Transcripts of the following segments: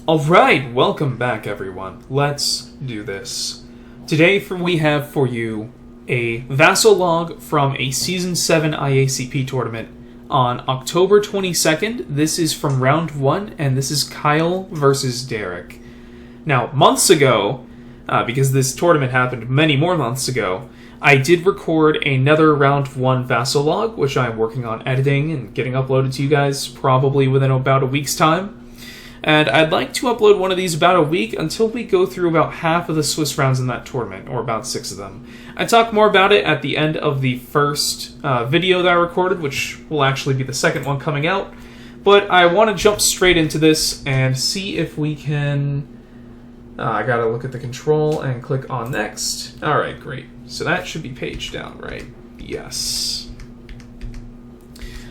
Alright, welcome back everyone. Let's do this. Today we have for you a vassal log from a Season 7 IACP tournament on October 22nd. This is from round 1, and this is Kyle versus Derek. Now, months ago, because this tournament happened many more months ago, I did record another round 1 vassal log, which I'm working on editing and getting uploaded to you guys probably within about a week's time. And I'd like to upload one of these about a week until we go through about half of the Swiss rounds in that tournament, or about 6 of them. I talk more about it at the end of the first video that I recorded, which will actually be the second one coming out. But I want to jump straight into this and see if we can... I gotta look at the control and click on next. Alright, great. So that should be page down, right? Yes.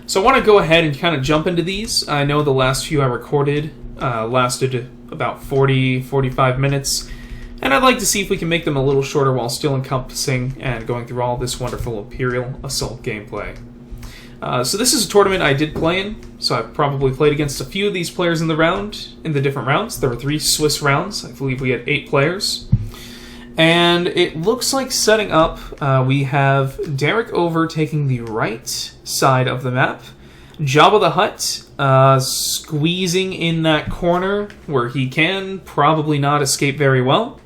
So I want to go ahead and kind of jump into these. I know the last few I recorded lasted about 40-45 minutes, and I'd like to see if we can make them a little shorter while still encompassing and going through all this wonderful Imperial Assault gameplay. So this is a tournament I did play in, so I've probably played against a few of these players in the different rounds. There were 3 Swiss rounds. I believe we had 8 players. And it looks like setting up, we have Derek over taking the right side of the map, Jabba the Hutt squeezing in that corner where he can probably not escape very well.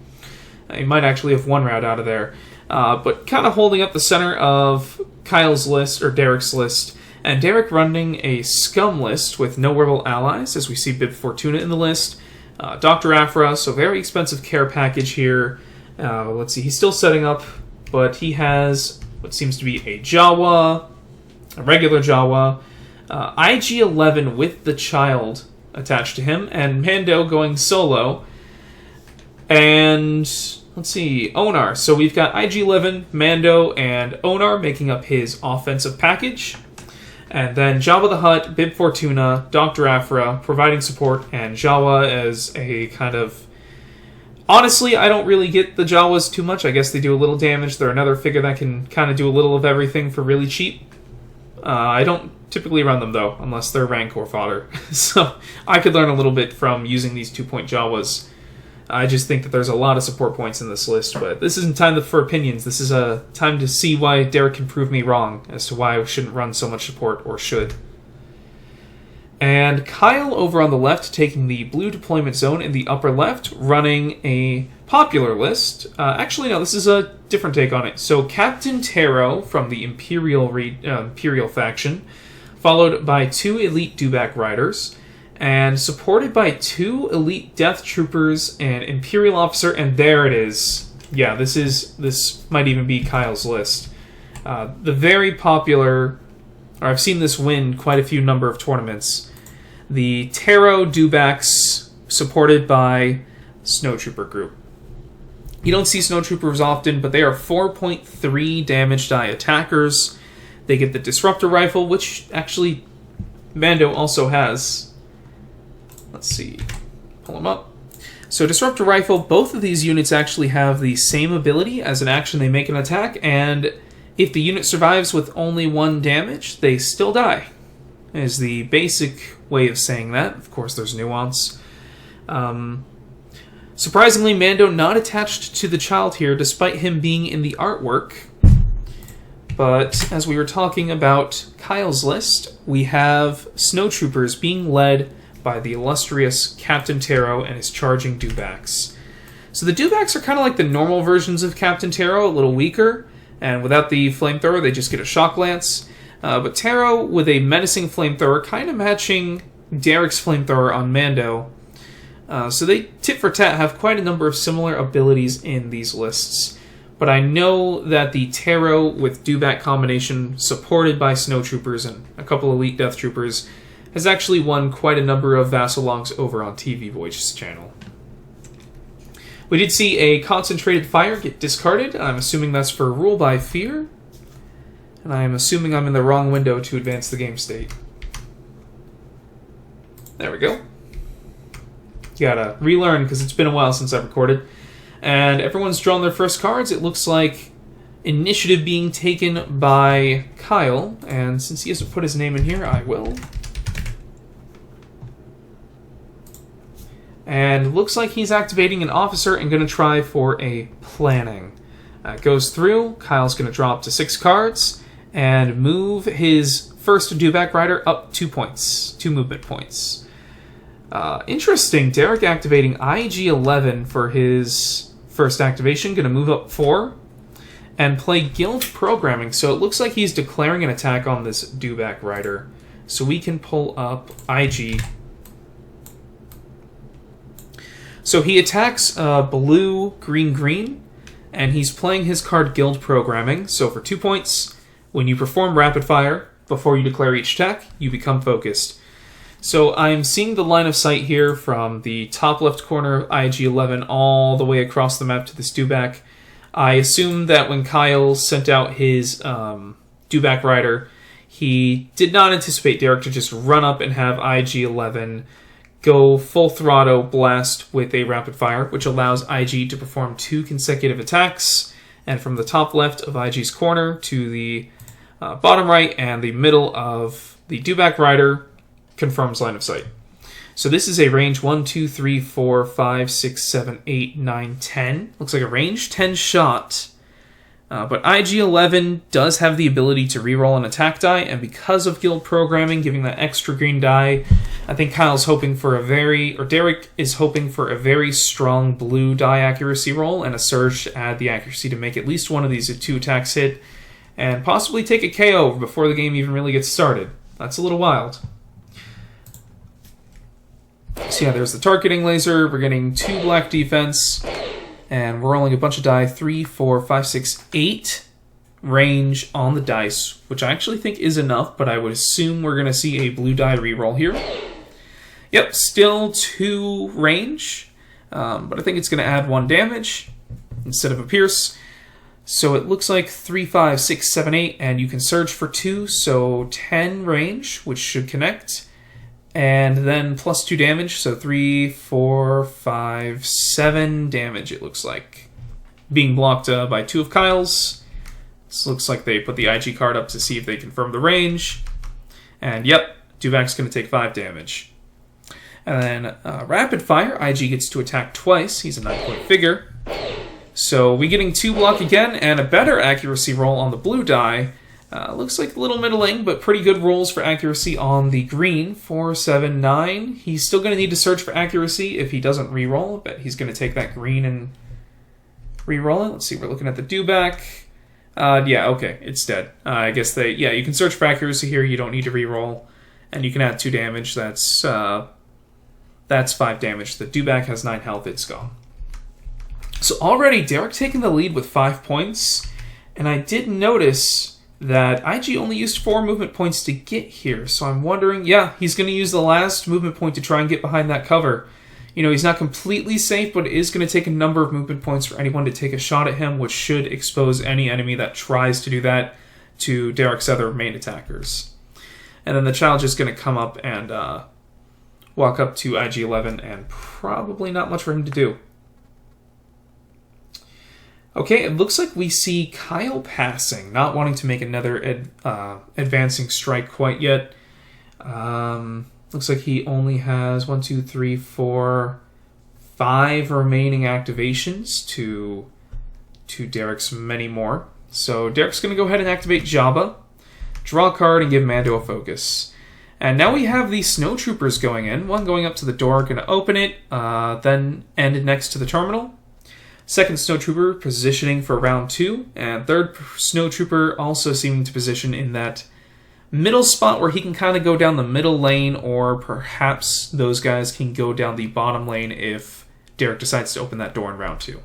He might actually have one route out of there, but kind of holding up the center of Kyle's list, or Derek's list, and Derek running a scum list with no rebel allies, as we see Bib Fortuna in the list, Dr. Aphra, so very expensive care package here. Let's see, he's still setting up, but he has what seems to be a Jawa, a regular Jawa, IG-11 with the child attached to him, and Mando going solo, and let's see, Onar. So we've got IG-11, Mando, and Onar making up his offensive package, and then Jabba the Hutt, Bib Fortuna, Dr. Aphra providing support, and Jawa as a kind of... Honestly, I don't really get the Jawas too much. I guess they do a little damage. They're another figure that can kind of do a little of everything for really cheap. I don't typically run them, though, unless they're Rancor fodder. So I could learn a little bit from using these 2-point Jawas. I just think that there's a lot of support points in this list, but this isn't time for opinions. This is a time to see why Derek can prove me wrong as to why I shouldn't run so much support, or should. And Kyle over on the left taking the blue deployment zone in the upper left, running a popular list. Actually, no, this is a different take on it. So Captain Terro from the Imperial faction, followed by 2 elite Dewback riders, and supported by 2 elite Death Troopers and Imperial officer, and there it is. Yeah, this might even be Kyle's list. The very popular, or I've seen this win quite a few number of tournaments, the Terro Dewbacks supported by Snowtrooper group. You don't see Snowtroopers often, but they are 4.3 damage die attackers. They get the Disruptor Rifle, which actually Mando also has. Let's see. Pull them up. So Disruptor Rifle, both of these units actually have the same ability. As an action, they make an attack, and if the unit survives with only 1 damage, they still die. Is the basic way of saying that. Of course, there's nuance. Surprisingly, Mando not attached to the child here, despite him being in the artwork. But as we were talking about Kyle's list, we have Snowtroopers being led by the illustrious Captain Terro and his charging Dewbacks. So the Dewbacks are kind of like the normal versions of Captain Terro, a little weaker, and without the flamethrower, they just get a shock lance. But Terro with a menacing flamethrower, kind of matching Derek's flamethrower on Mando. So they, tit for tat, have quite a number of similar abilities in these lists. But I know that the Terro with Dewback combination, supported by Snowtroopers and a couple elite Death Troopers, has actually won quite a number of vassal logs over on TV Voice's channel. We did see a concentrated fire get discarded. I'm assuming that's for Rule by Fear. And I'm assuming I'm in the wrong window to advance the game state. There we go. Gotta relearn, because it's been a while since I've recorded. And everyone's drawn their first cards. It looks like initiative being taken by Kyle. And since he hasn't put his name in here, I will. And looks like he's activating an officer and going to try for a planning. Goes through. Kyle's going to drop to 6 cards and move his first dewback rider up 2 points, 2 movement points. Interesting. Derek activating IG-11 for his first activation. Going to move up 4 and play guild programming. So it looks like he's declaring an attack on this dewback rider. So we can pull up IG. So he attacks blue, green, green, and he's playing his card Guild Programming. So for 2 points, when you perform Rapid Fire, before you declare each attack, you become focused. So I'm seeing the line of sight here from the top left corner of IG-11 all the way across the map to this dewback. I assume that when Kyle sent out his dewback rider, he did not anticipate Derek to just run up and have IG-11 go full throttle blast with a rapid fire, which allows IG to perform 2 consecutive attacks. And from the top left of IG's corner to the bottom right and the middle of the dewback rider confirms line of sight. So this is a range 1, 2, 3, 4, 5, 6, 7, 8, 9, 10. Looks like a range 10 shot. But IG-11 does have the ability to reroll an attack die, and because of guild programming, giving that extra green die, I think Kyle's hoping for Derek is hoping for a very strong blue die accuracy roll and a surge to add the accuracy to make at least one of these 2 attacks hit, and possibly take a KO before the game even really gets started. That's a little wild. So yeah, there's the targeting laser. We're getting 2 black defense. And we're rolling a bunch of die, 3, 4, 5, 6, 8 range on the dice, which I actually think is enough, but I would assume we're going to see a blue die reroll here. Yep, still 2 range, but I think it's going to add 1 damage instead of a pierce. So it looks like 3, 5, 6, 7, 8, and you can surge for 2, so 10 range, which should connect. And then plus 2 damage, so 3, 4, 5, 7 damage, it looks like. Being blocked by 2 of Kyle's. This looks like they put the IG card up to see if they confirm the range. And yep, dewback's going to take 5 damage. And then Rapid Fire, IG gets to attack twice. He's a 9-point figure. So we getting 2 block again, and a better accuracy roll on the blue die. Looks like a little middling, but pretty good rolls for accuracy on the green. 4, 7, 9. He's still going to need to search for accuracy if he doesn't reroll. But he's going to take that green and reroll it. Let's see, we're looking at the dewback. Yeah, okay, it's dead. I guess you can search for accuracy here. You don't need to reroll. And you can add 2 damage. That's 5 damage. The dewback has 9 health. It's gone. So already, Derek taking the lead with 5 points. And I did notice that IG only used 4 movement points to get here. So I'm wondering, yeah, he's going to use the last movement point to try and get behind that cover. You know, he's not completely safe, but it is going to take a number of movement points for anyone to take a shot at him, which should expose any enemy that tries to do that to Derek's other main attackers. And then the challenge is going to come up and walk up to IG-11, and probably not much for him to do. Okay, it looks like we see Kyle passing, not wanting to make another advancing strike quite yet. Looks like he only has 1, 2, 3, 4, 5 remaining activations to Derek's many more. So Derek's going to go ahead and activate Jabba, draw a card, and give Mando a focus. And now we have the snowtroopers going in. One going up to the door, going to open it, then end next to the terminal. Second snowtrooper positioning for round 2, and third snowtrooper also seeming to position in that middle spot where he can kind of go down the middle lane, or perhaps those guys can go down the bottom lane if Derek decides to open that door in round 2.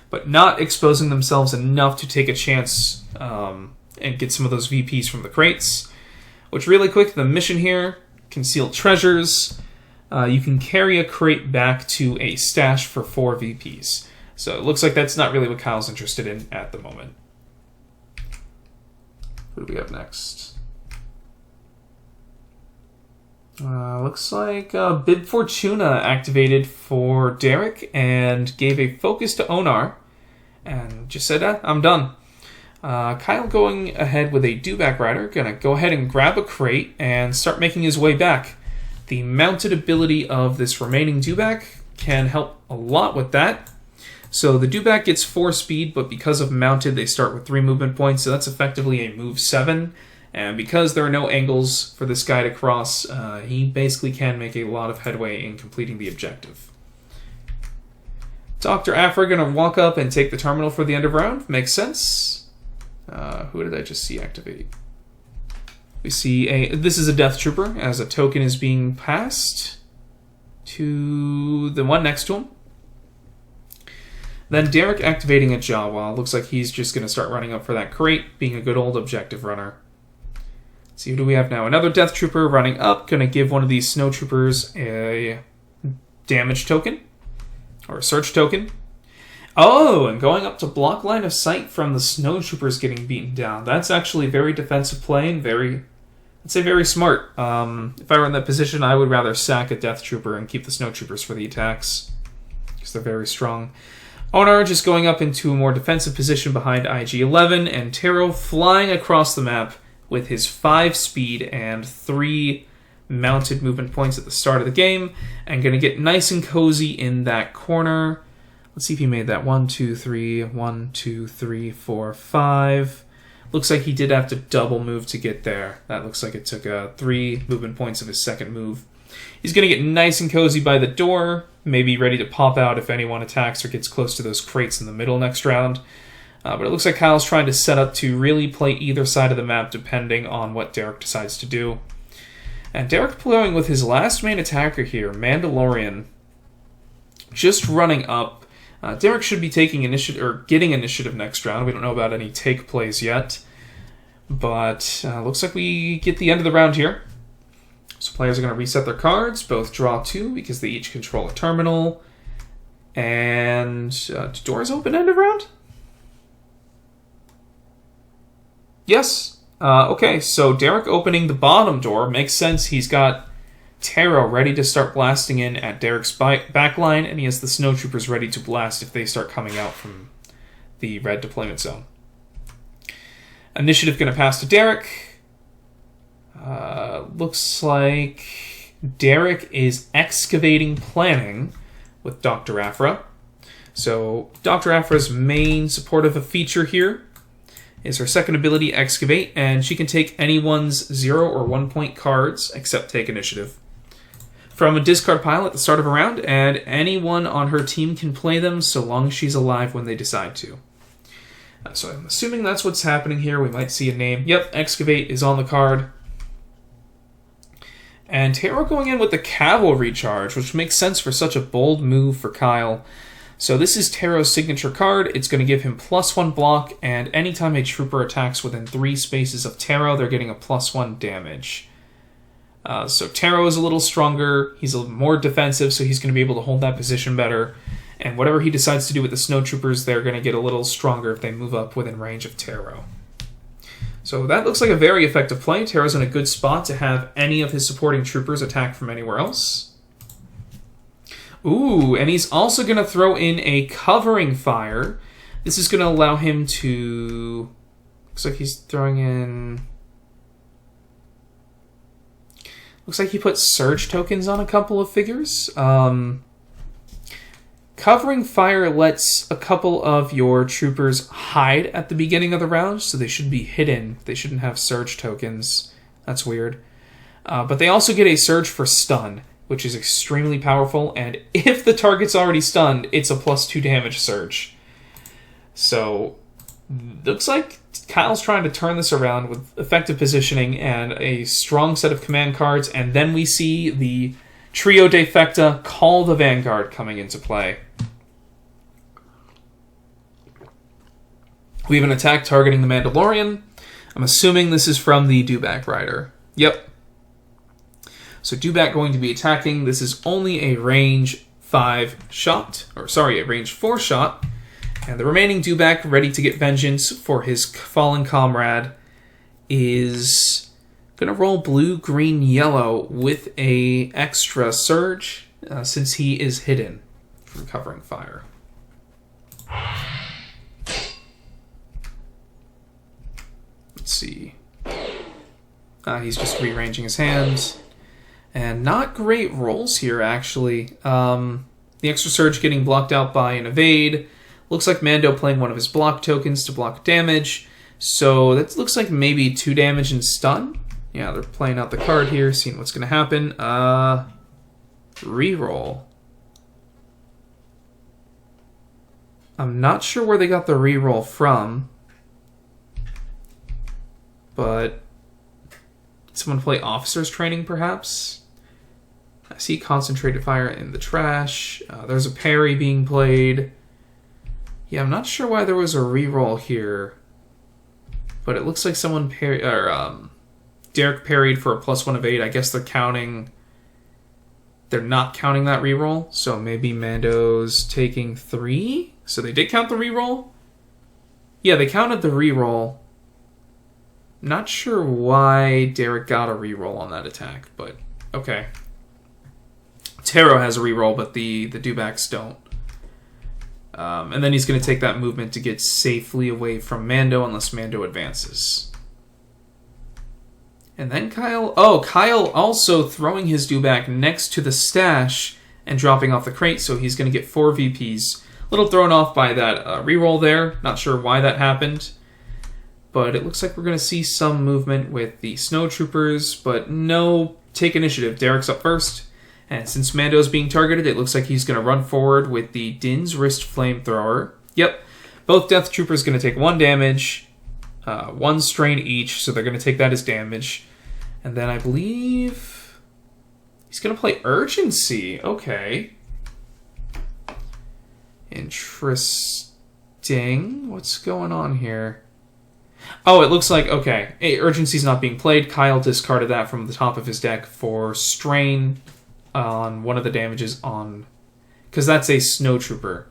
But not exposing themselves enough to take a chance and get some of those VPs from the crates. Which, really quick, the mission here, concealed treasures. You can carry a crate back to a stash for 4 VPs. So it looks like that's not really what Kyle's interested in at the moment. What do we have next? Looks like Bib Fortuna activated for Derek and gave a focus to Onar. And just said, I'm done. Kyle going ahead with a dewback rider. Gonna go ahead and grab a crate and start making his way back. the mounted ability of this remaining Dewback can help a lot with that. So the Dewback gets 4 speed, but because of mounted, they start with 3 movement points, so that's effectively a move 7. And because there are no angles for this guy to cross, he basically can make a lot of headway in completing the objective. Dr. Afra going to walk up and take the terminal for the end of round. Makes sense. Who did I just see activate? We see this is a Death Trooper, as a token is being passed to the one next to him. Then Derek activating a Jawa. Looks like he's just going to start running up for that crate, being a good old objective runner. Let's see, who do we have now? Another Death Trooper running up, going to give one of these Snow Troopers a damage token, or a search token. Oh, and going up to block line of sight from the Snow Troopers getting beaten down. That's actually very defensive play and I'd say very smart. If I were in that position, I would rather sack a Death Trooper and keep the Snow Troopers for the attacks, because they're very strong. Onar just going up into a more defensive position behind IG-11, and Terro flying across the map with his 5 speed and 3 mounted movement points at the start of the game, and going to get nice and cozy in that corner. Let's see if he made that. 1, 2, 3, 1, 2, 3, 4, 5. Looks like he did have to double move to get there. That looks like it took 3 movement points of his second move. He's going to get nice and cozy by the door, maybe ready to pop out if anyone attacks or gets close to those crates in the middle next round. But it looks like Kyle's trying to set up to really play either side of the map depending on what Derek decides to do. And Derek playing with his last main attacker here, Mandalorian, just running up. Derek should be taking initiative, or getting initiative next round. We don't know about any take plays yet. But looks like we get the end of the round here. So players are going to reset their cards, both draw 2 because they each control a terminal. And do doors open end of round? Yes. Okay, so Derek opening the bottom door makes sense. He's got Terro ready to start blasting in at Derek's backline, and he has the Snow Troopers ready to blast if they start coming out from the red deployment zone. Initiative going to pass to Derek. Looks like Derek is excavating planning with Dr. Afra. So Dr. Afra's main supportive feature here is her second ability, Excavate, and she can take anyone's 0 or 1 point cards, except take initiative, from a discard pile at the start of a round, and anyone on her team can play them so long as she's alive when they decide to. So I'm assuming that's what's happening here. We might see a name. Yep, Excavate is on the card. And Terro going in with the Cavalry Charge, which makes sense for such a bold move for Kyle. So this is Terro's signature card. It's going to give him +1 block, and anytime a trooper attacks within 3 spaces of Terro, they're getting a +1 damage. So Terro is a little stronger. He's a little more defensive, so he's going to be able to hold that position better. And whatever he decides to do with the Snow Troopers, they're going to get a little stronger if they move up within range of Terro. So that looks like a very effective play. Terro's in a good spot to have any of his supporting troopers attack from anywhere else. Ooh, and he's also going to throw in a covering fire. This is going to allow him to... Looks like he's throwing in... Looks like he put surge tokens on a couple of figures. Covering fire lets a couple of your troopers hide at the beginning of the round, so they should be hidden. They shouldn't have surge tokens. That's weird. But they also get a surge for stun, which is extremely powerful, and if the target's already stunned, it's a +2 damage surge. So, looks like Kyle's trying to turn this around with effective positioning and a strong set of command cards, and then we see the Trio Defecta Call the Vanguard coming into play. We have an attack targeting the Mandalorian. I'm assuming this is from the Dewback Rider. Yep. So Dewback going to be attacking. This is only a range 5 shot, or sorry, a range 4 shot. And the remaining Dewback, ready to get vengeance for his fallen comrade, is gonna roll blue, green, yellow with a extra surge since he is hidden from covering fire. Let's see. He's just rearranging his hands. And not great rolls here, actually. The extra surge getting blocked out by an evade. Looks like Mando playing one of his block tokens to block damage. So that looks like maybe 2 damage and stun. Yeah, they're playing out the card here, seeing what's going to happen. Reroll. I'm not sure where they got the reroll from. But someone play officer's training, perhaps? I see concentrated fire in the trash. There's a parry being played. Yeah, I'm not sure why there was a reroll here. But it looks like someone Derek parried for a +1 evade. I guess they're counting... They're not counting that reroll. So maybe Mando's taking 3? So they did count the reroll? Yeah, they counted the reroll. Not sure why Derek got a reroll on that attack, but okay. Terro has a reroll, but the dewbacks don't. And then he's going to take that movement to get safely away from Mando unless Mando advances. And then Kyle... Oh, Kyle also throwing his dewback next to the stash and dropping off the crate, so he's going to get 4 VPs. A little thrown off by that reroll there. Not sure why that happened. But it looks like we're going to see some movement with the snowtroopers, but no take initiative. Derek's up first. And since Mando's being targeted, it looks like he's going to run forward with the Din's Wrist Flamethrower. Yep. Both Death Troopers going to take 1 damage, 1 strain each, so they're going to take that as damage. And then I believe he's going to play Urgency. Okay. Interesting. What's going on here? Oh, it looks like, okay, Urgency's not being played. Kyle discarded that from the top of his deck for strain on one of the damages on... Because that's a snowtrooper.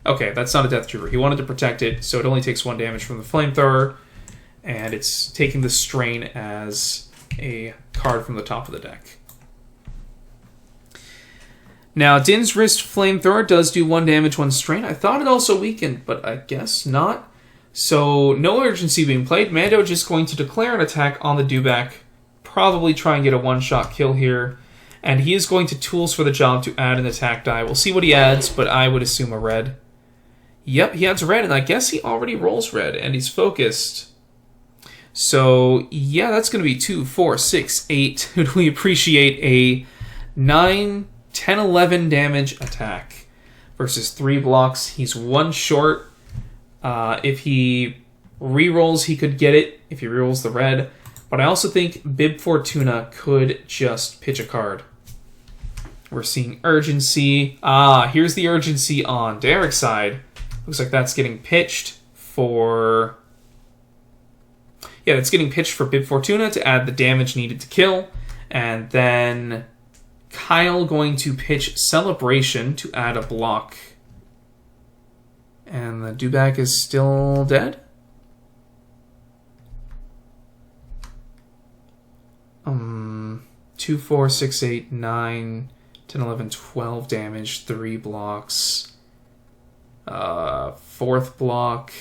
Okay, that's not a death trooper. He wanted to protect it, so it only takes 1 damage from the flamethrower, and it's taking the strain as a card from the top of the deck. Now, Din's Wrist Flamethrower does do 1 damage, 1 strain. I thought it also weakened, but I guess not. So, no Urgency being played. Mando just going to declare an attack on the dewback. Probably try and get a 1-shot kill here. And he is going to Tools for the Job to add an attack die. We'll see what he adds, but I would assume a red. Yep, he adds red, and I guess he already rolls red, and he's focused. So, yeah, that's going to be 2, 4, 6, 8. We appreciate a 9, 10, 11 damage attack versus 3 blocks. He's 1 short. If he rerolls, he could get it if he rerolls the red. But I also think Bib Fortuna could just pitch a card. We're seeing Urgency. Here's the Urgency on Derek's side. Looks like that's getting pitched for... Yeah, that's getting pitched for Bib Fortuna to add the damage needed to kill. And then Kyle going to pitch Celebration to add a block. And the dewback is still dead? 2, 4, 6, 8, 9, 10, 11, 12 damage, 3 blocks. 4th block.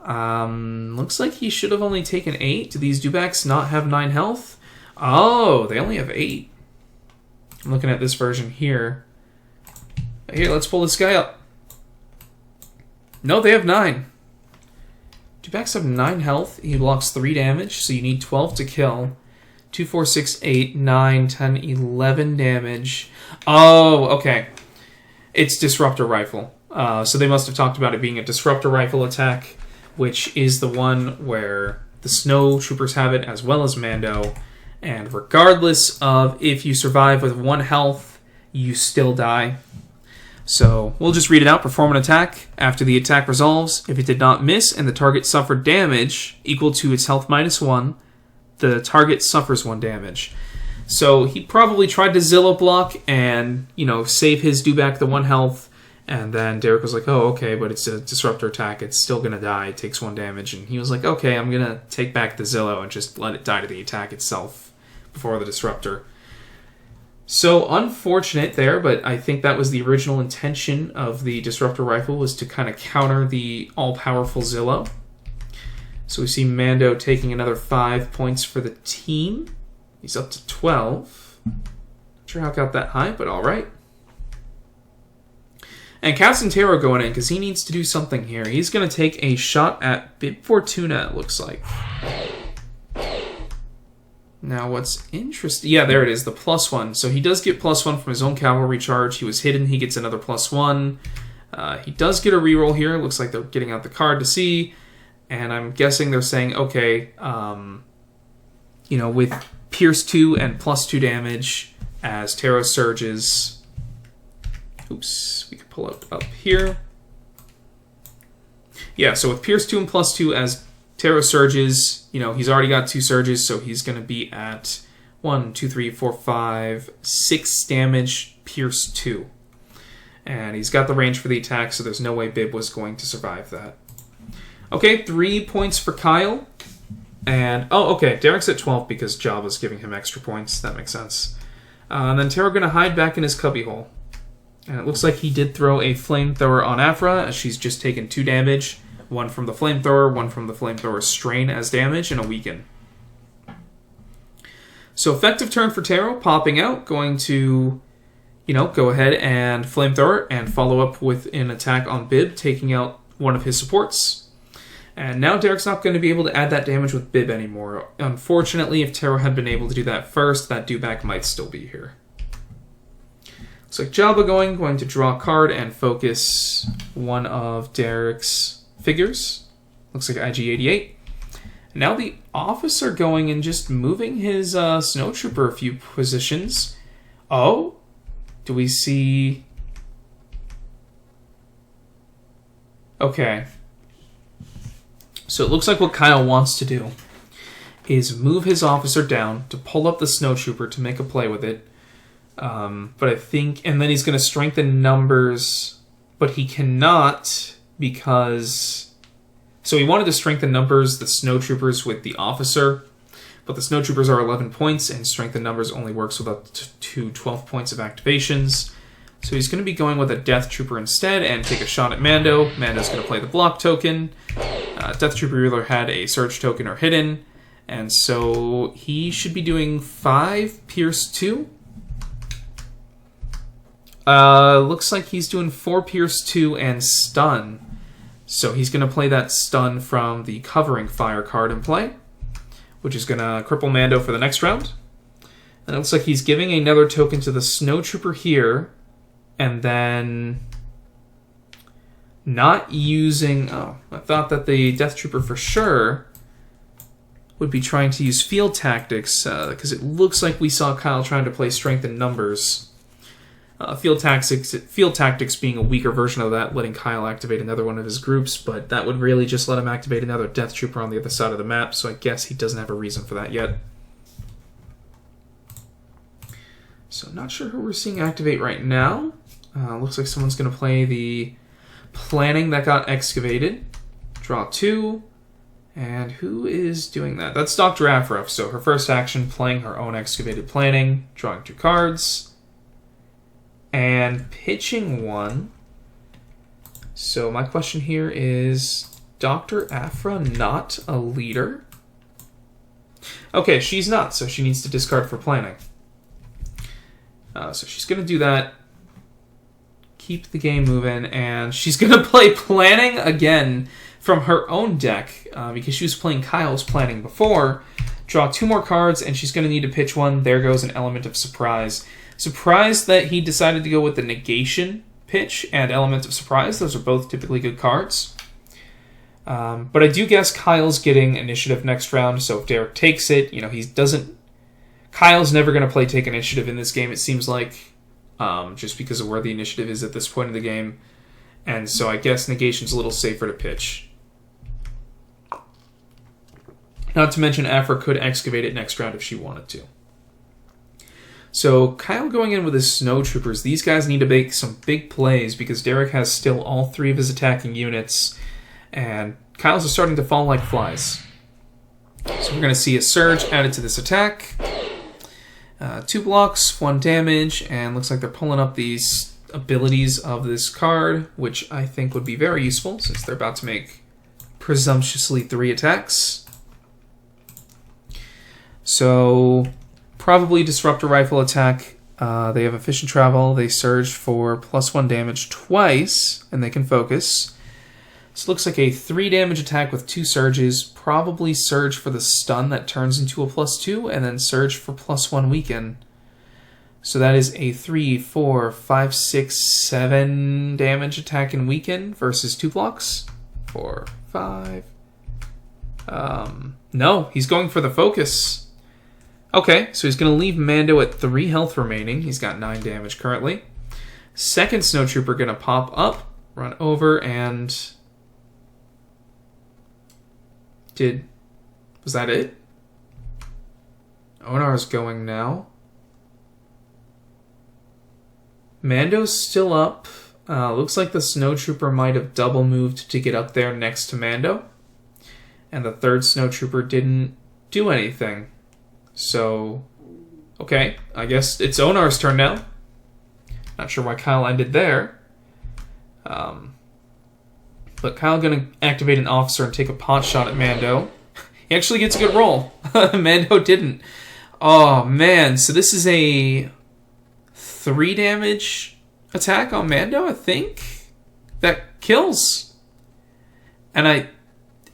Looks like he should have only taken 8. Do these dewbacks not have 9 health? Oh, they only have 8. I'm looking at this version here. Here, let's pull this guy up. No, they have 9. Dewbacks have 9 health. He blocks 3 damage, so you need 12 to kill. 2, 4, 6, 8, 9, 10, 11 damage. Oh, okay. It's Disruptor Rifle. So they must have talked about it being a Disruptor Rifle attack, which is the one where the Snow Troopers have it, as well as Mando. And regardless of if you survive with 1 health, you still die. So we'll just read it out. Perform an attack. After the attack resolves, if it did not miss and the target suffered damage equal to its health -1, the target suffers 1 damage. So he probably tried to Zillow block and, save his dewback the 1 health. And then Derek was like, oh, okay, but it's a disruptor attack. It's still going to die. It takes 1 damage. And he was like, okay, I'm going to take back the Zillow and just let it die to the attack itself before the disruptor. So unfortunate there, but I think that was the original intention of the Disruptor Rifle, was to kind of counter the all-powerful Zillow. So we see Mando taking another 5 points for the team. He's up to 12. Not sure how it got that high, but all right. And Captain Terro going in because he needs to do something here. He's going to take a shot at Bib Fortuna, it looks like. Now, what's interesting... Yeah, there it is, the +1. So he does get +1 from his own cavalry charge. He was hidden. He gets another +1. He does get a reroll here. Looks like they're getting out the card to see. And I'm guessing they're saying, okay, you know, with Pierce 2 and +2 damage as Terro surges... Oops, we can pull it up here. Yeah, so with Pierce 2 and +2 as Terro surges, you know, he's already got 2 surges, so he's going to be at 1, 2, 3, 4, 5, 6 damage, Pierce 2. And he's got the range for the attack, so there's no way Bib was going to survive that. Okay, 3 points for Kyle. And, oh, okay, Derek's at 12 because Java's giving him extra points. That makes sense. And then Terro going to hide back in his cubbyhole. And it looks like he did throw a flamethrower on Afra, as she's just taken 2 damage. 1 from the flamethrower, 1 from the flamethrower strain as damage, and a weaken. So effective turn for Terro, popping out, going to, you know, go ahead and flamethrower and follow up with an attack on Bib, taking out one of his supports. And now Derek's not going to be able to add that damage with Bib anymore. Unfortunately, if Terro had been able to do that first, that dewback might still be here. Looks like Jabba going to draw a card and focus one of Derek's figures. Looks like IG-88. Now the officer going and just moving his snowtrooper a few positions. Oh, do we see... Okay. So it looks like what Kyle wants to do is move his officer down to pull up the snowtrooper to make a play with it. But I think... And then he's going to strengthen numbers, but he cannot because... So he wanted to strengthen numbers, the snowtroopers with the officer, but the snowtroopers are 11 points, and strengthen numbers only works with up to 12 points of activations. So he's going to be going with a Death Trooper instead and take a shot at Mando. Mando's going to play the block token. Death Trooper either had a Surge token or hidden, and so he should be doing 5 Pierce 2. Looks like he's doing 4 Pierce 2 and Stun. So he's going to play that Stun from the Covering Fire card in play, which is going to cripple Mando for the next round. And it looks like he's giving another token to the Snowtrooper here, and then not using... Oh, I thought that the Death Trooper for sure would be trying to use Field Tactics, because it looks like we saw Kyle trying to play Strength in Numbers. Field Tactics being a weaker version of that, letting Kyle activate another one of his groups, but that would really just let him activate another Death Trooper on the other side of the map, so I guess he doesn't have a reason for that yet. So not sure who we're seeing activate right now. Looks like someone's going to play the Planning that got excavated. Draw 2. And who is doing that? That's Dr. Afra, so her first action, playing her own excavated planning, drawing 2 cards. And pitching 1. So my question here is, Dr. Afra not a leader? Okay, she's not, so she needs to discard for planning. So she's going to do that. Keep the game moving, and she's going to play planning again from her own deck, because she was playing Kyle's planning before. Draw 2 more cards, and she's going to need to pitch 1. There goes an element of surprise. Surprised that he decided to go with the negation pitch and element of surprise. Those are both typically good cards. But I do guess Kyle's getting initiative next round, so if Derek takes it, you know, he doesn't... Kyle's never going to play take initiative in this game, it seems like, just because of where the initiative is at this point in the game. And so I guess negation's a little safer to pitch. Not to mention Afra could excavate it next round if she wanted to. So Kyle going in with his Snowtroopers. These guys need to make some big plays because Derek has still all 3 of his attacking units, and Kyle's are starting to fall like flies. So we're going to see a Surge added to this attack. 2 blocks, 1 damage, and looks like they're pulling up these abilities of this card, which I think would be very useful since they're about to make presumptuously 3 attacks. So Probably Disruptor Rifle attack. They have Efficient Travel. They surge for +1 damage twice, and they can focus. So it looks like a 3 damage attack with 2 surges. Probably surge for the stun that turns into a +2, and then surge for +1 weaken. So that is a 3, 4, 5, 6, 7 damage attack and weaken versus 2 blocks. 4, 5. No, he's going for the focus. Okay, so he's going to leave Mando at 3 health remaining. He's got 9 damage currently. Second Snowtrooper going to pop up, run over, and... Was that it? Onar's going now. Mando's still up. Looks like the Snowtrooper might have double moved to get up there next to Mando. And the third Snowtrooper didn't do anything. So, okay, I guess it's Onar's turn now. Not sure why Kyle ended there. But Kyle going to activate an officer and take a pot shot at Mando. He actually gets a good roll. Mando didn't. Oh, man. So this is a 3 damage attack on Mando, I think. That kills. And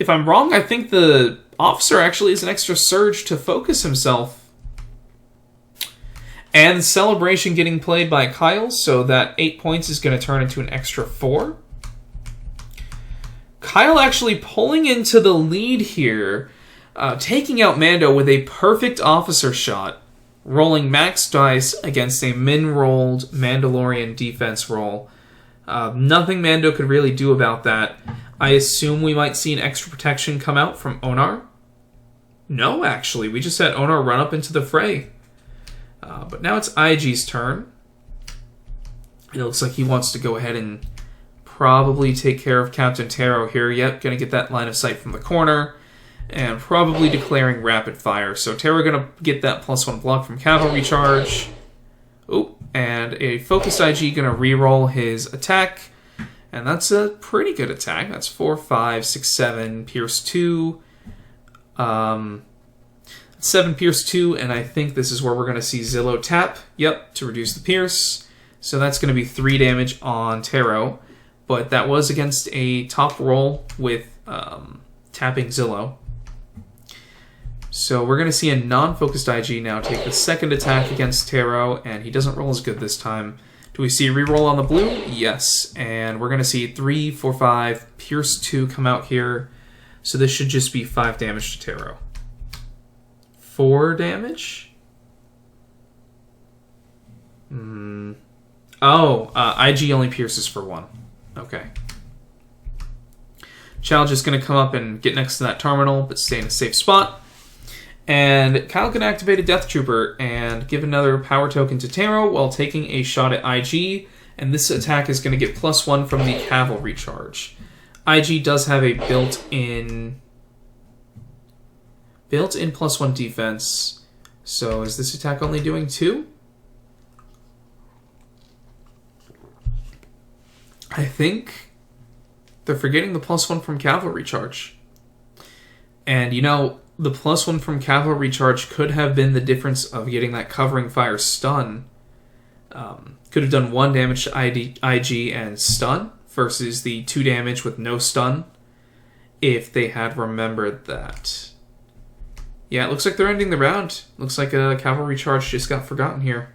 if I'm wrong, I think the officer actually is an extra surge to focus himself. And Celebration getting played by Kyle, so that 8 points is going to turn into an extra 4. Kyle actually pulling into the lead here, taking out Mando with a perfect officer shot, rolling max dice against a min-rolled Mandalorian defense roll. Nothing Mando could really do about that. I assume we might see an extra protection come out from Onar. No, actually. We just had Onar run up into the fray. But now it's IG's turn. It looks like he wants to go ahead and probably take care of Captain Terro here. Yep, going to get that line of sight from the corner. And probably declaring rapid fire. So Terro going to get that +1 block from cavalry charge. Oh, and a focused IG going to reroll his attack. And that's a pretty good attack. That's 4, 5, 6, 7, Pierce 2. 7 Pierce 2, and I think this is where we're going to see Zillow tap. Yep, to reduce the Pierce. So that's going to be 3 damage on Terro. But that was against a top roll with tapping Zillow. So we're going to see a non-focused IG now take the second attack against Terro, and he doesn't roll as good this time. Do we see a reroll on the blue? Yes. And we're going to see 3, 4, 5, Pierce 2 come out here. So this should just be 5 damage to Terro. 4 damage? IG only pierces for 1. Okay. Challenge is going to come up and get next to that terminal, but stay in a safe spot. And Kyle can activate a Death Trooper and give another power token to Terro while taking a shot at IG. And this attack is going to get +1 from the cavalry charge. IG does have a built-in +1 defense. So is this attack only doing 2? I think they're forgetting the +1 from cavalry charge. And you know, the +1 from cavalry charge could have been the difference of getting that covering fire stun. Could have done 1 damage to IG and stun versus the 2 damage with no stun if they had remembered that. Yeah, it looks like they're ending the round. Looks like a cavalry charge just got forgotten here.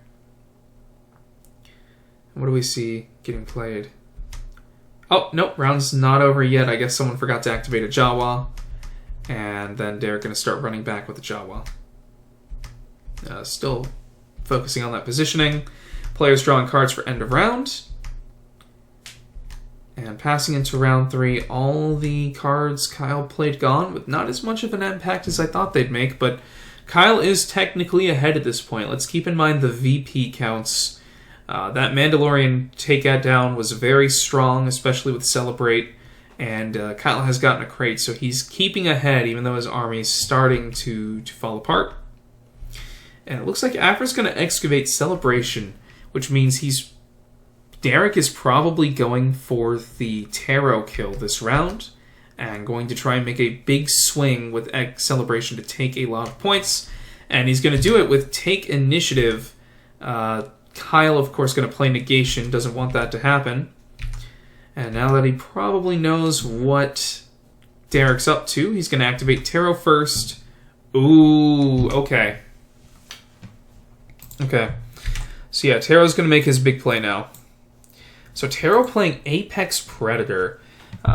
What do we see getting played? Oh, nope, round's not over yet. I guess someone forgot to activate a Jawa. And then they're going to start running back with the Jawa. Still focusing on that positioning. Players drawing cards for end of round. And passing into round 3, all the cards Kyle played gone, with not as much of an impact as I thought they'd make, but Kyle is technically ahead at this point. Let's keep in mind the VP counts. That Mandalorian takedown was very strong, especially with Celebrate, and Kyle has gotten a crate, so he's keeping ahead even though his army's starting to fall apart. And it looks like Afra's going to excavate Celebration, which means Derek is probably going for the Terro kill this round, and going to try and make a big swing with Celebration to take a lot of points. And he's going to do it with Take Initiative. Kyle, of course, going to play Negation. Doesn't want that to happen. And now that he probably knows what Derek's up to, he's going to activate Terro first. Ooh, okay. Okay. So yeah, Terro's going to make his big play now. So Terro playing Apex Predator.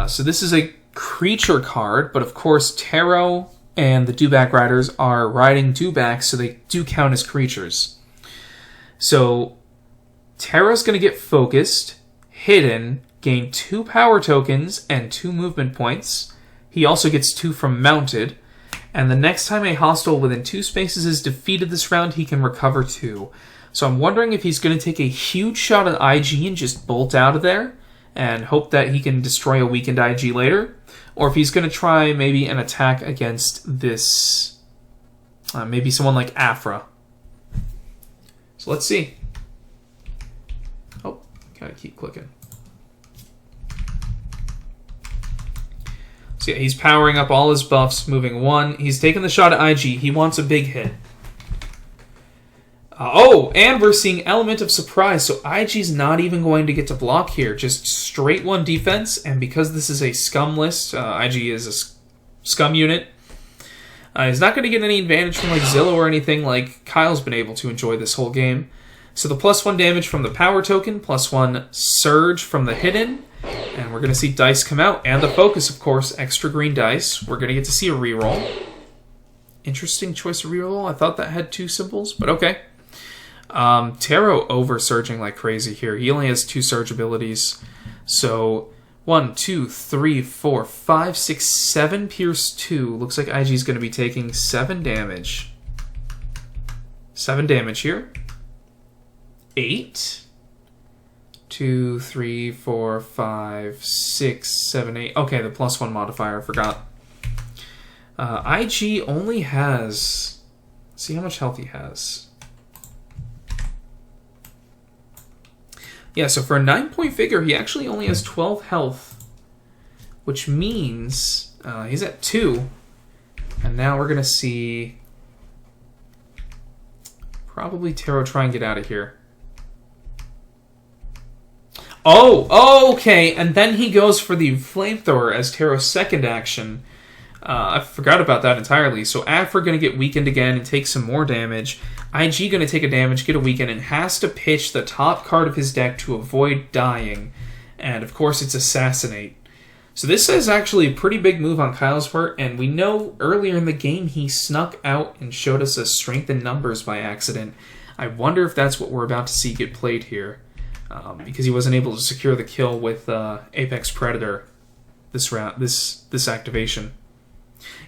So this is a creature card, but of course Terro and the Dewback Riders are riding Dewbacks, so they do count as creatures. So Terro's going to get focused, hidden, gain 2 power tokens and 2 movement points. He also gets 2 from mounted. And the next time a hostile within 2 spaces is defeated this round, he can recover 2. So I'm wondering if he's going to take a huge shot at IG and just bolt out of there and hope that he can destroy a weakened IG later. Or if he's going to try maybe an attack against this, maybe someone like Afra. So let's see. Oh, gotta keep clicking. So yeah, he's powering up all his buffs, moving 1. He's taking the shot at IG. He wants a big hit. Oh, and we're seeing Element of Surprise, so IG's not even going to get to block here. Just straight 1 defense, and because this is a scum list, IG is a scum unit, he's not going to get any advantage from like Zillow or anything like Kyle's been able to enjoy this whole game. So the +1 damage from the power token, +1 surge from the hidden, and we're going to see dice come out, and the focus, of course, extra green dice. We're going to get to see a reroll. Interesting choice of reroll. I thought that had 2 symbols, but okay. Terro over surging like crazy here. He only has 2 surge abilities. So 1, 2, 3, 4, 5, 6, 7 pierce 2. Looks like IG's going to be taking 7 damage. 7 damage here. 8. 2, 3, 4, 5, 6, 7, 8. Okay, the +1 modifier, I forgot. IG only has... Let's see how much health he has. Yeah, so for a 9-point figure, he actually only has 12 health, which means he's at 2. And now we're going to see probably Terro try and get out of here. Oh, okay, and then he goes for the flamethrower as Terro's second action. I forgot about that entirely. So Afra going to get weakened again and take some more damage. IG going to take a damage, get a weaken, and has to pitch the top card of his deck to avoid dying. And of course it's Assassinate. So this is actually a pretty big move on Kyle's part, and we know earlier in the game he snuck out and showed us a Strength in Numbers by accident. I wonder if that's what we're about to see get played here. Because he wasn't able to secure the kill with Apex Predator this round, this activation.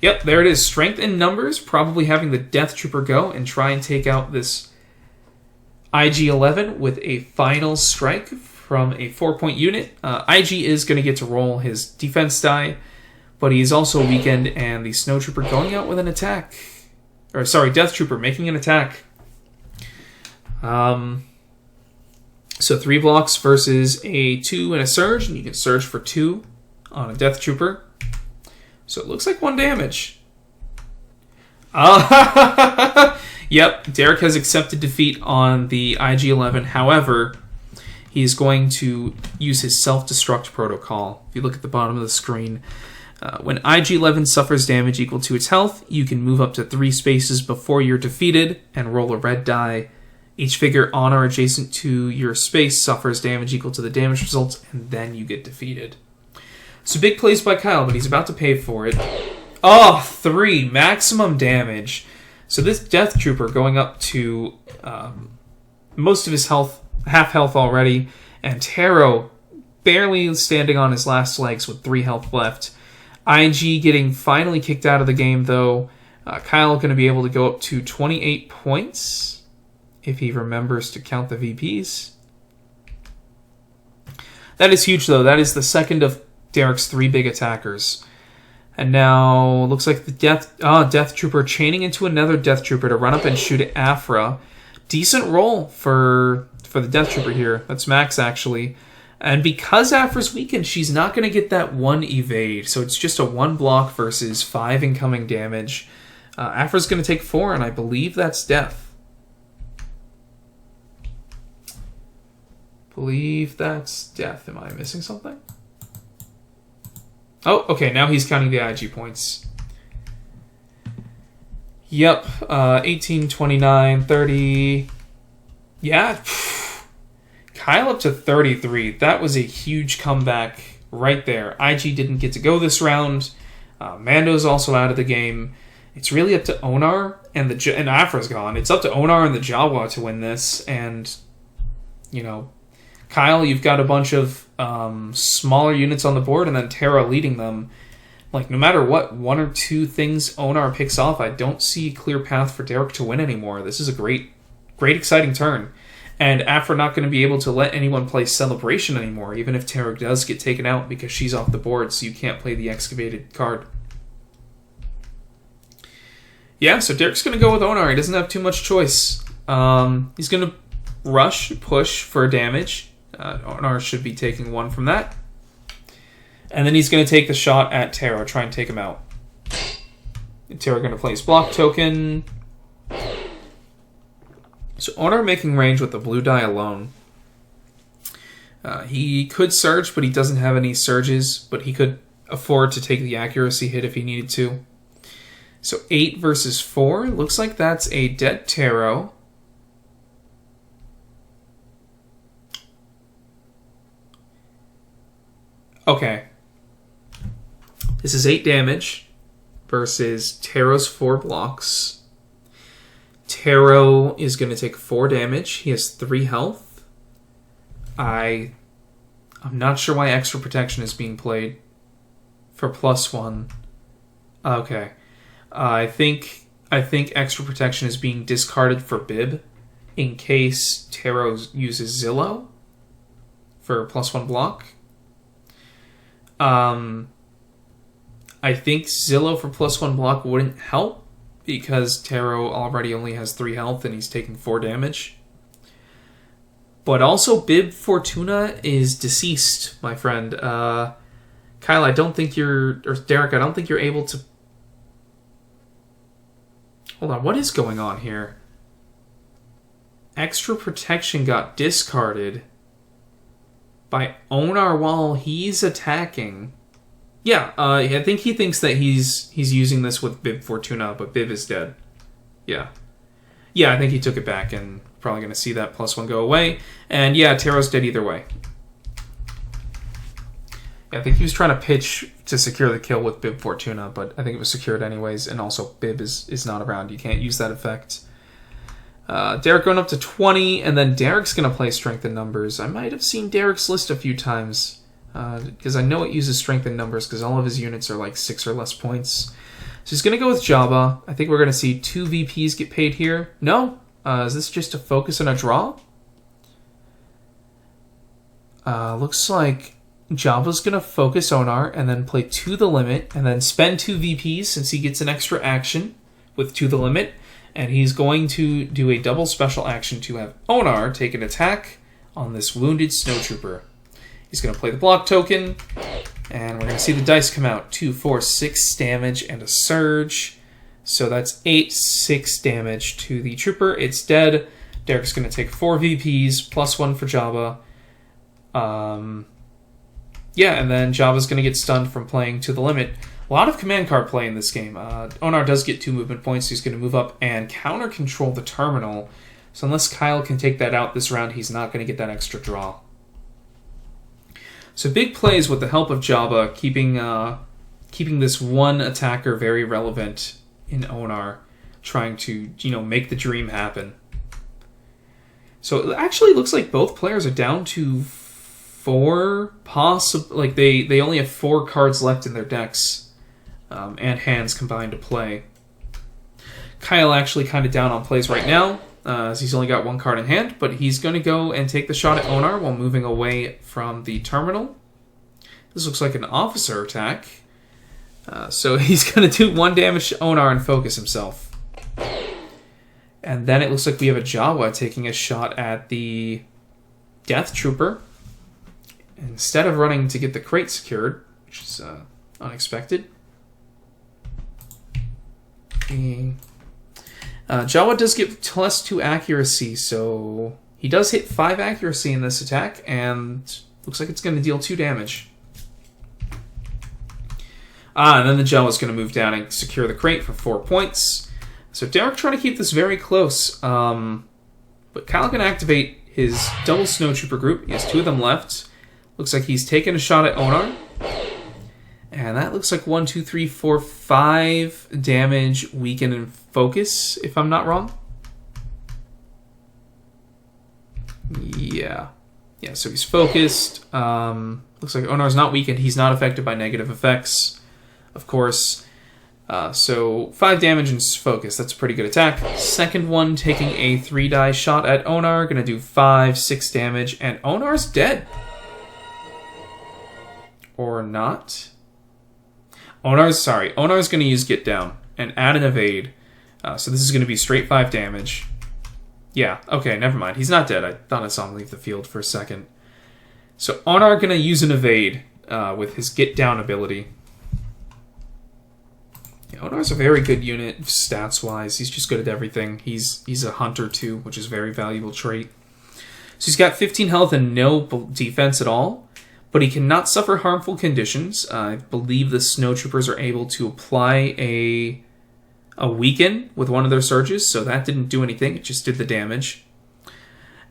Yep, there it is. Strength in Numbers, probably having the Death Trooper go and try and take out this IG-11 with a final strike from a 4-point unit. IG is going to get to roll his defense die, but he's also weakened, and the Snow Trooper going out with an attack. Or, sorry, Death Trooper making an attack. So 3 blocks versus a 2 and a surge, and you can surge for 2 on a Death Trooper. So it looks like 1 damage. Yep, Derek has accepted defeat on the IG-11. However, he's going to use his self-destruct protocol. If you look at the bottom of the screen, when IG-11 suffers damage equal to its health, you can move up to 3 spaces before you're defeated and roll a red die. Each figure on or adjacent to your space suffers damage equal to the damage results, and then you get defeated. So big plays by Kyle, but he's about to pay for it. Oh, 3. Maximum damage. So this Death Trooper going up to most of his health, half health already, and Terro barely standing on his last legs with 3 health left. IG getting finally kicked out of the game, though. Kyle going to be able to go up to 28 points if he remembers to count the VPs. That is huge, though. That is the second of Derek's 3 big attackers. And now, looks like the Death Trooper chaining into another Death Trooper to run up and shoot at Afra. Decent roll for the Death Trooper here. That's max, actually. And because Afra's weakened, she's not going to get that 1 evade. So it's just a 1 block versus 5 incoming damage. Afra's going to take 4, and I believe that's death. Believe that's death. Am I missing something? Oh, okay, now he's counting the IG points. Yep, 18, 29, 30. Yeah, Kyle up to 33. That was a huge comeback right there. IG didn't get to go this round. Mando's also out of the game. It's really up to Onar and Afra's gone. It's up to Onar and the Jawa to win this. And, you know, Kyle, you've got a bunch of smaller units on the board, and then Terro leading them. Like, no matter what, 1 or 2 things Onar picks off, I don't see a clear path for Derek to win anymore. This is a great, exciting turn. And Afra not going to be able to let anyone play Celebration anymore, even if Terro does get taken out because she's off the board, so you can't play the Excavated card. Yeah, so Derek's going to go with Onar. He doesn't have too much choice. He's going to push for damage. Onar should be taking 1 from that. And then he's going to take the shot at Terro, try and take him out. Terro going to play his block token. So Onar making range with the blue die alone. He could surge, but he doesn't have any surges. But he could afford to take the accuracy hit if he needed to. So 8 versus 4. Looks like that's a dead Terro. Okay. This is 8 damage versus Terro's 4 blocks. Terro is going to take 4 damage. He has 3 health. I'm not sure why extra protection is being played for +1. Okay. I think extra protection is being discarded for Bib in case Terro uses Zillow for +1 block. I think Zillow for +1 block wouldn't help because Terro already only has 3 health and he's taking 4 damage. But also Bib Fortuna is deceased, my friend. Kyle, I don't think or Derek, I don't think you're able to... Hold on, what is going on here? Extra protection got discarded by Onar while he's attacking. Yeah, I think he thinks that he's using this with Bib Fortuna, but Bib is dead. Yeah. Yeah, I think he took it back and probably going to see that +1 go away. And yeah, Terro's dead either way. Yeah, I think he was trying to pitch to secure the kill with Bib Fortuna, but I think it was secured anyways, and also Bib is not around. You can't use that effect. Derek going up to 20, and then Derek's going to play Strength in Numbers. I might have seen Derek's list a few times, because I know it uses Strength in Numbers, because all of his units are like 6 or less points. So he's going to go with Jabba. I think we're going to see 2 VPs get paid here. No? Is this just a focus and a draw? Looks like Jabba's going to focus Onar, and then play To the Limit, and then spend 2 VPs since he gets an extra action with To the Limit. And he's going to do a double special action to have Onar take an attack on this wounded snowtrooper. He's going to play the block token, and we're going to see the dice come out. 2, 4, 6 damage and a surge. So that's 8, 6 damage to the trooper. It's dead. Derek's going to take 4 VPs, +1 for Jabba. Yeah, and then Jabba's going to get stunned from playing To the Limit. A lot of command card play in this game. Onar does get 2 movement points, so he's going to move up and counter control the terminal. So unless Kyle can take that out this round, he's not going to get that extra draw. So big plays with the help of Jabba, keeping this one attacker very relevant in Onar, trying to make the dream happen. So it actually looks like both players are down to 4 like they only have 4 cards left in their decks. And hands combined to play. Kyle actually kind of down on plays right now, as he's only got 1 card in hand, but he's going to go and take the shot at Onar while moving away from the terminal. This looks like an officer attack. So he's going to do 1 damage to Onar and focus himself. And then it looks like we have a Jawa taking a shot at the Death Trooper. Instead of running to get the crate secured, which is unexpected. Jawa does get +2 accuracy, so he does hit 5 accuracy in this attack, and looks like it's going to deal 2 damage. And then the Jawa's going to move down and secure the crate for 4 points. So Derek trying to keep this very close. But Kyle can activate his double snowtrooper group. He has 2 of them left. Looks like he's taking a shot at Onar. And that looks like 1, 2, 3, 4, 5 damage, weaken, and focus, if I'm not wrong. Yeah, so he's focused. Looks like Onar's not weakened. He's not affected by negative effects, of course. So 5 damage and focus. That's a pretty good attack. Second one taking a 3-die shot at Onar. Going to do 5, 6 damage. And Onar's dead. Or not. Onar's going to use Get Down and add an evade. So this is going to be straight 5 damage. Yeah, okay, never mind. He's not dead. I thought I saw him leave the field for a second. So Onar going to use an evade with his Get Down ability. Yeah, Onar's a very good unit stats-wise. He's just good at everything. He's a hunter too, which is a very valuable trait. So he's got 15 health and no defense at all, but he cannot suffer harmful conditions. I believe the snowtroopers are able to apply a weaken with one of their surges, so that didn't do anything. It just did the damage.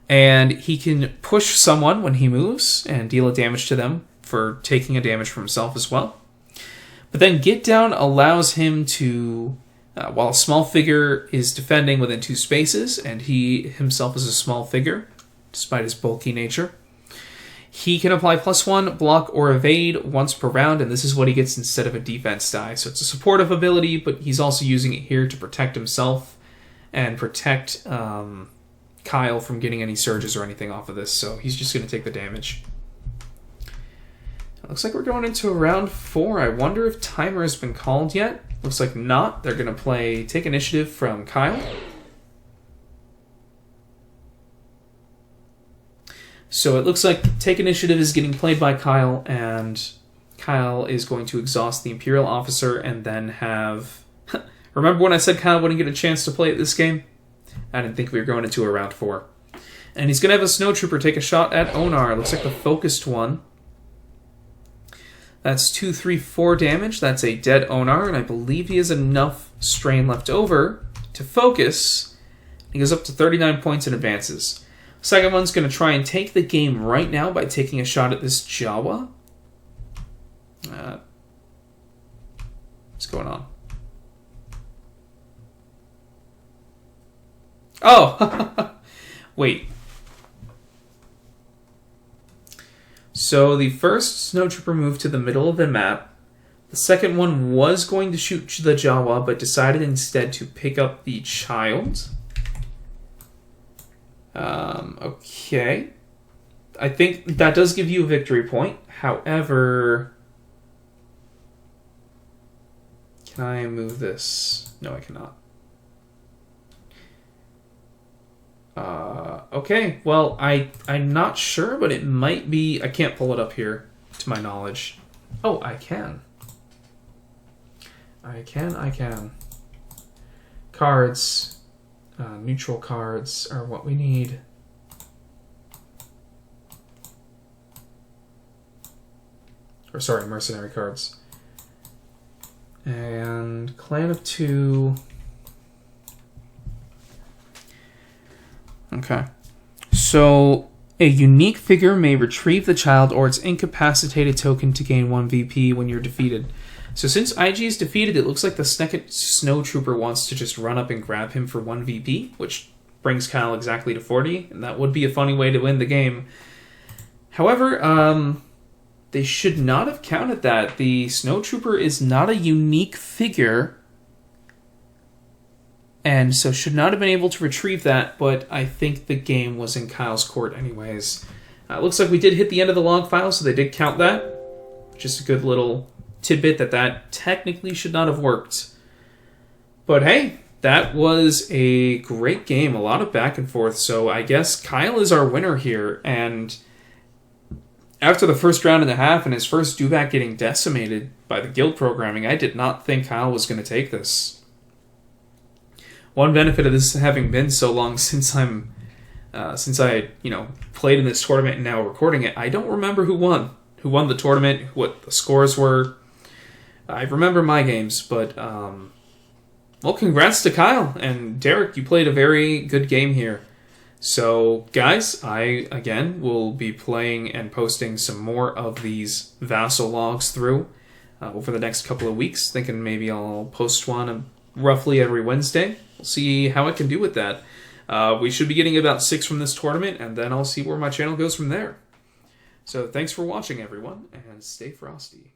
And he can push someone when he moves and deal a damage to them for taking a damage for himself as well. But then Get Down allows him to, while a small figure is defending within 2 spaces, and he himself is a small figure, despite his bulky nature, he can apply +1, block, or evade once per round, and this is what he gets instead of a defense die. So it's a supportive ability, but he's also using it here to protect himself and protect Kyle from getting any surges or anything off of this, so he's just going to take the damage. Looks like we're going into round 4. I wonder if timer has been called yet. Looks like not. They're going to take initiative from Kyle. So it looks like take initiative is getting played by Kyle, and Kyle is going to exhaust the Imperial officer and then have... Remember when I said Kyle wouldn't get a chance to play at this game? I didn't think we were going into a round 4. And he's going to have a snowtrooper take a shot at Onar. Looks like the focused one. That's 2, 3, 4 damage. That's a dead Onar, and I believe he has enough strain left over to focus. He goes up to 39 points and advances. Second one's going to try and take the game right now by taking a shot at this Jawa. What's going on? Oh! Wait. So the first snowtrooper moved to the middle of the map. The second one was going to shoot the Jawa, but decided instead to pick up the child. Okay. I think that does give you a victory point. However... Can I move this? No, I cannot. Okay, well, I'm not sure, but it might be... I can't pull it up here, to my knowledge. Oh, I can. I can. Cards. Neutral cards are what we need. Or, sorry, mercenary cards. And Clan of 2... Okay. So, a unique figure may retrieve the child or its incapacitated token to gain 1 VP when you're defeated. So since IG is defeated, it looks like the second snowtrooper wants to just run up and grab him for 1 VP, which brings Kyle exactly to 40, and that would be a funny way to win the game. However, they should not have counted that. The snowtrooper is not a unique figure, and so should not have been able to retrieve that, but I think the game was in Kyle's court anyways. It looks like we did hit the end of the log file, so they did count that. Just a good little tidbit that technically should not have worked. But hey, that was a great game. A lot of back and forth, so I guess Kyle is our winner here. And after the first round and a half and his first dewback getting decimated by the guild programming, I did not think Kyle was going to take this. one benefit of this having been so long since I played in this tournament and now recording it, I don't remember who won the tournament, what the scores were. I remember my games, but well, congrats to Kyle and Derek. You played a very good game here. So, guys, I again will be playing and posting some more of these vassal logs through over the next couple of weeks. Thinking maybe I'll post one roughly every Wednesday. We'll see how I can do with that. We should be getting about 6 from this tournament, and then I'll see where my channel goes from there. So thanks for watching, everyone, and stay frosty.